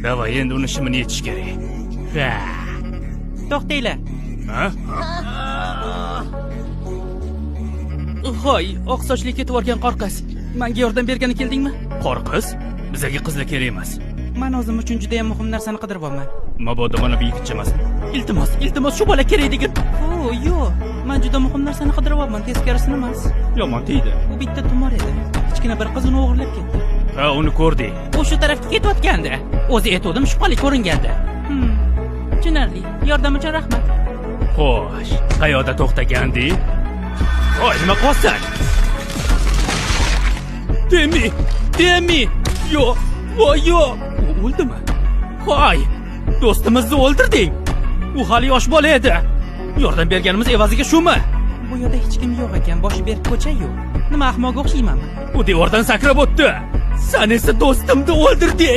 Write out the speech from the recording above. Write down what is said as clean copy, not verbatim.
Davay, endi uni shimini yetish kerak. Ha. To'xtanglar. Ha? Hoy, oq sochli ketib o'rgan qorqiz. Menga yordam bergani keldingmi? Qorqiz? Bizga qizlar kerak emas. Men o'zim uchun juda ham muhim narsani qidiryapman. Mabodo mana bu yigitchamas. Iltimos, shu bola kerak degan. Yo'q, men juda muhim narsani qidiryapman, teskarisini emas. Yomon tegdi. U bitta tumor edi. Kichkina bir qiz uni o'g'irlab ketdi. Ha, uni ko'rdik. U shu tarafga ketayotgandi. O'zi aytdim, shubhali ko'ringandi. Tushunarli. Yordam uchun rahmat. Xo'sh, qayoqda to'xtagandi? Voy, nima qilyapsan? Demi. Yo'q. Voy, yo'q. U o'ldimi? Hoy, do'stimizni o'ldirding. U hali yosh bola edi. Yordam berganimiz evaziga shumi? Bu yerda hech kim yo'q ekan, boshi berk ko'cha yo'q. Nima ahmoqqa o'xshaymanmi? U devordan sakrab o'tdi. Sen esa do'stimni o'ldirding.